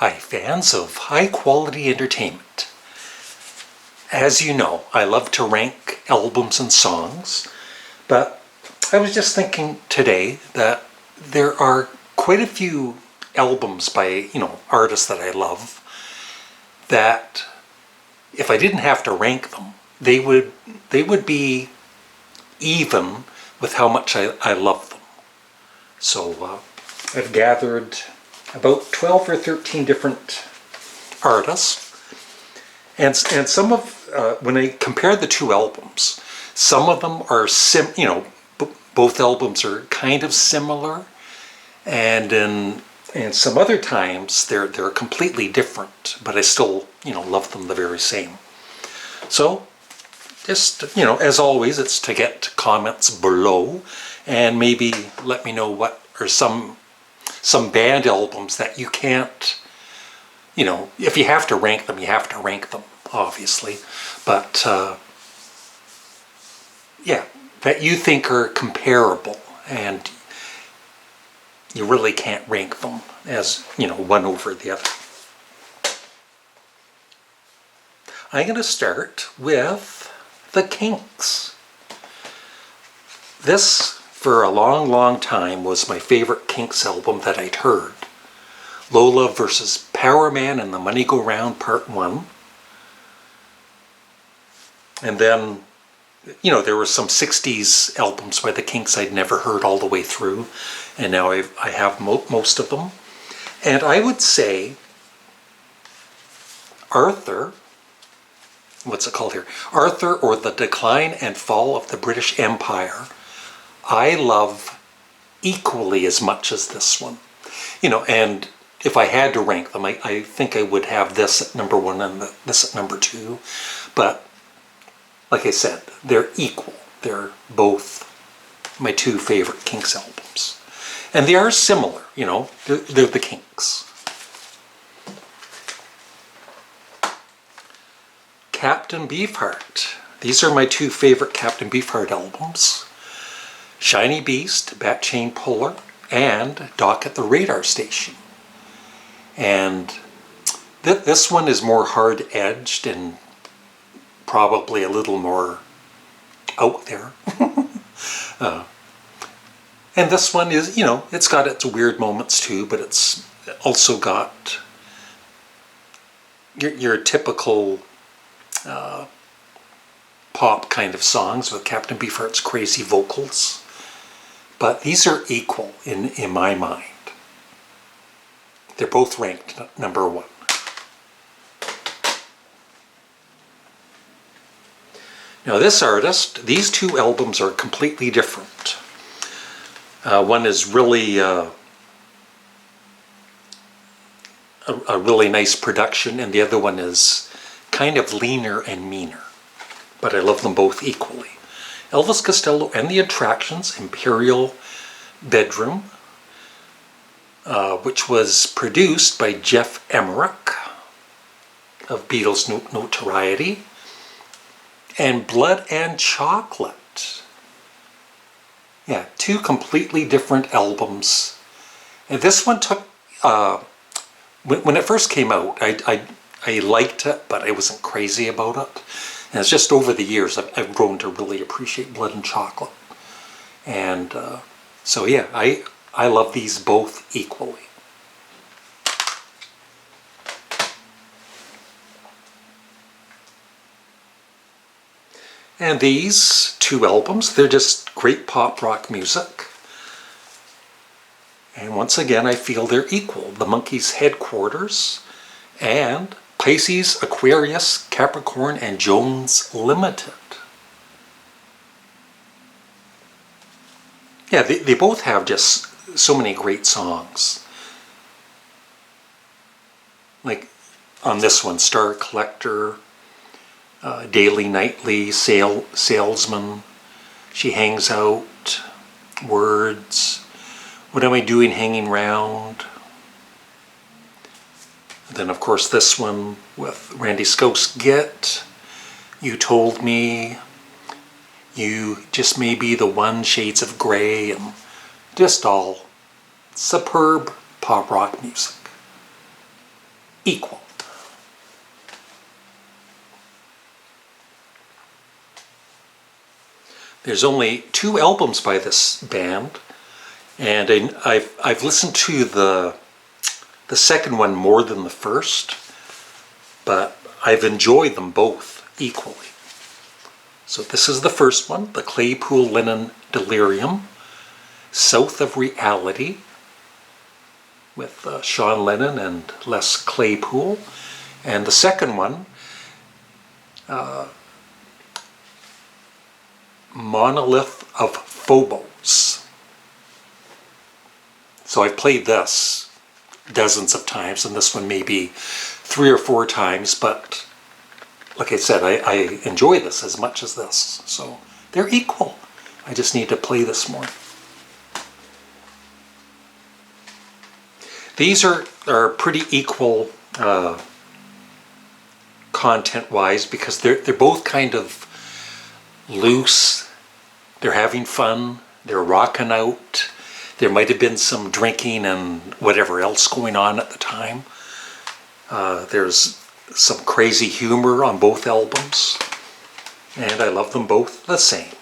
Hi fans of high quality entertainment. As you know, I love to rank albums and songs, but I was just thinking today that there are quite a few albums by, artists that I love that if I didn't have to rank them, they would be even with how much I love them. So I've gathered about 12 or 13 different artists, and some of when I compare the two albums, some of them are both albums are kind of similar, and some other times they're completely different, but I still love them the very same. So just as always, it's to get comments below and maybe let me know what are some band albums that you can't, if you have to rank them, you have to rank them, obviously. But, yeah, that you think are comparable and you really can't rank them as, one over the other. I'm going to start with the Kinks. This, for a long, long time, was my favorite Kinks album that I'd heard. Lola versus Power Man and the Money Go Round Part 1. And then, there were some 60s albums by the Kinks I'd never heard all the way through. And now I have most of them. And I would say Arthur, what's it called here? Arthur, or The Decline and Fall of the British Empire, I love equally as much as this one. And if I had to rank them, I think I would have this at number 1 and this at number 2. But like I said, they're equal. They're both my two favorite Kinks albums. And they are similar, they're the Kinks. Captain Beefheart. These are my two favorite Captain Beefheart albums. Shiny Beast, Bat Chain Puller, and Dock at the Radar Station. And this one is more hard-edged and probably a little more out there. And this one is, it's got its weird moments too, but it's also got your typical pop kind of songs with Captain Beefheart's crazy vocals. But these are equal in my mind. They're both ranked number 1. Now this artist, these two albums are completely different. One is really a really nice production, and the other one is kind of leaner and meaner. But I love them both equally. Elvis Costello and the Attractions, Imperial Bedroom, which was produced by Jeff Emmerich of Beatles notoriety, and Blood and Chocolate. Yeah, two completely different albums. And this one took, when it first came out, I liked it, but I wasn't crazy about it. And it's just over the years I've grown to really appreciate Blood and Chocolate. And so yeah, I love these both equally. And these two albums, they're just great pop rock music. And once again, I feel they're equal. The Monkees' Headquarters and Pisces, Aquarius, Capricorn, and Jones Limited. Yeah, they both have just so many great songs. Like on this one, Star Collector, Daily Nightly, Salesman, She Hangs Out, Words, What Am I Doing Hanging Round? And then of course this one with Randy Scouse, Get, You Told Me, You Just May Be the One, Shades of Grey, and just all superb pop rock music. equal. There's only 2 albums by this band, and I've listened to the second one more than the first, but I've enjoyed them both equally. So this is the first one, the Claypool Lennon Delirium, South of Reality, with Sean Lennon and Les Claypool. And the second one, Monolith of Phobos. So I've played this dozens of times, and this one maybe 3 or 4 times, but like I said, I enjoy this as much as this. So they're equal. I just need to play this more. These are pretty equal content-wise, because they're both kind of loose. They're having fun. They're rocking out. There might have been some drinking and whatever else going on at the time. There's some crazy humor on both albums, and I love them both the same.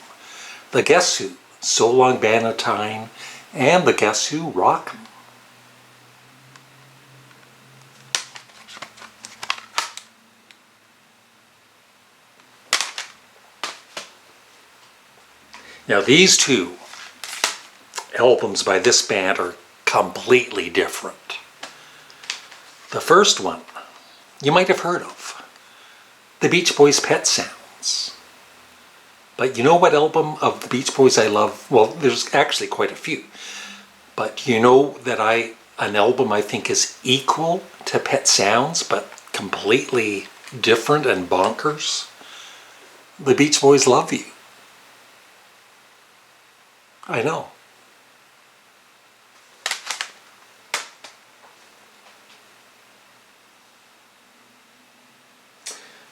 The Guess Who, So Long Bannatyne, and The Guess Who, Rockin'. Now these 2 albums by this band are completely different. The first one you might have heard of, the Beach Boys' Pet Sounds. But you know what album of the Beach Boys I love? Well, there's actually quite a few. But you know that an album I think is equal to Pet Sounds, but completely different and bonkers? The Beach Boys' Love You. I know.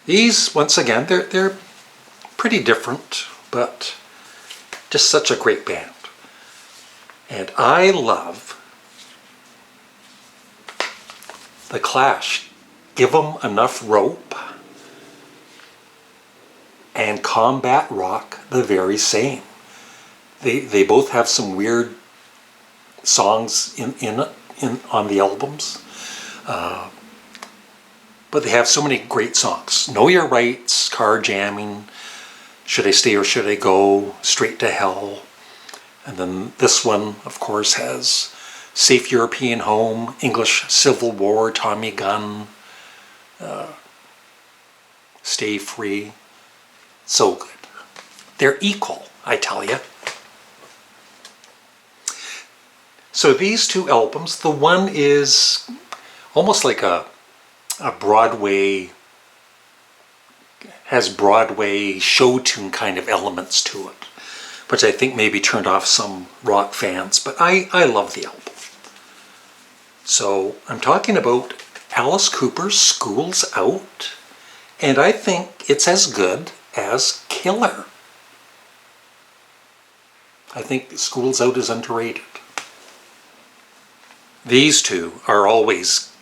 These, once again, they're pretty different, but just such a great band. And I love The Clash, Give 'Em Enough Rope, and Combat Rock, the very same. They both have some weird songs in on the albums, but they have so many great songs. Know Your Rights, Car Jamming, Should I Stay or Should I Go, Straight to Hell, and then this one, of course, has Safe European Home, English Civil War, Tommy Gun, Stay Free. So good. They're equal, I tell you. So these 2 albums, the one is almost like a Broadway, has Broadway show tune kind of elements to it, which I think maybe turned off some rock fans, but I love the album. So I'm talking about Alice Cooper's School's Out, and I think it's as good as Killer. I think School's Out is underrated. These 2 are always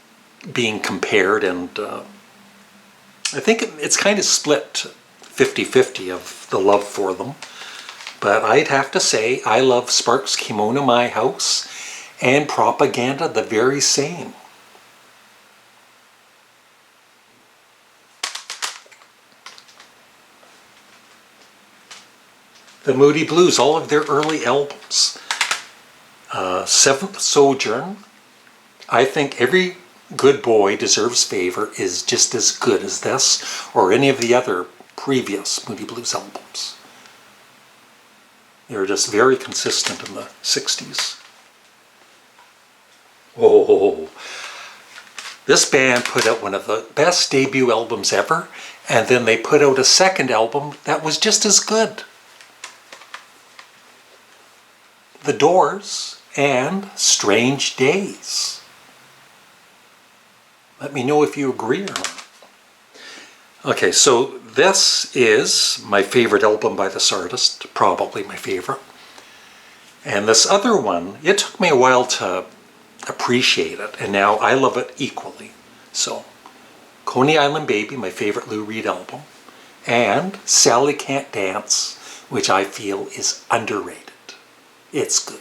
being compared, and I think it's kind of split 50-50 of the love for them. But I'd have to say I love Sparks Kimono My House and Propaganda the very same. The Moody Blues, all of their early albums. Seventh Sojourn, I think Every Good Boy Deserves Favor is just as good as this or any of the other previous Moody Blues albums. They were just very consistent in the 60s. Oh, this band put out one of the best debut albums ever, and then they put out a second album that was just as good. The Doors and Strange Days. Let me know if you agree or not. Okay, so this is my favorite album by this artist, probably my favorite. And this other one, it took me a while to appreciate it, and now I love it equally. So, Coney Island Baby, my favorite Lou Reed album, and Sally Can't Dance, which I feel is underrated. It's good.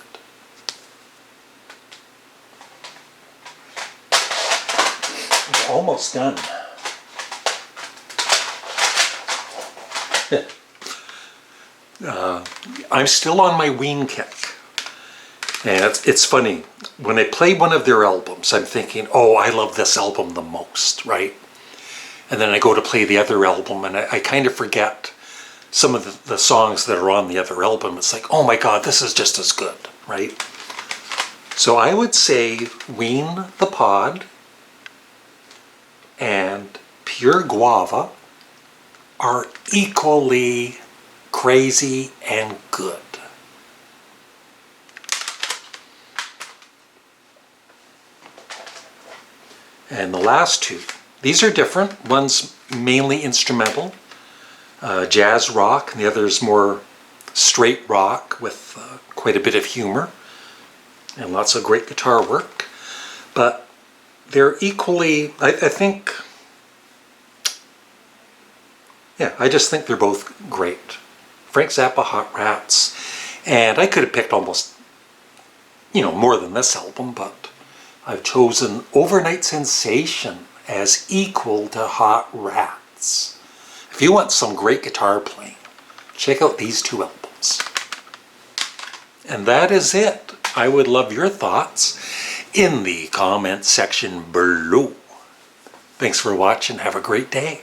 We're almost done. I'm still on my Ween kick. And it's funny, when I play one of their albums, I'm thinking, oh, I love this album the most, right? And then I go to play the other album and I kind of forget some of the songs that are on the other album. It's like, oh my God, this is just as good, right? So I would say Ween the Pod and Pure Guava are equally crazy and good. And the last two, these are different. One's mainly instrumental, jazz rock, and the other is more straight rock with quite a bit of humor and lots of great guitar work. But they're equally, I think, yeah, I just think they're both great. Frank Zappa, Hot Rats, and I could have picked almost, more than this album, but I've chosen Overnight Sensation as equal to Hot Rats. If you want some great guitar playing, check out these two albums. And that is it. I would love your thoughts in the comment section below. Thanks for watching. Have a great day.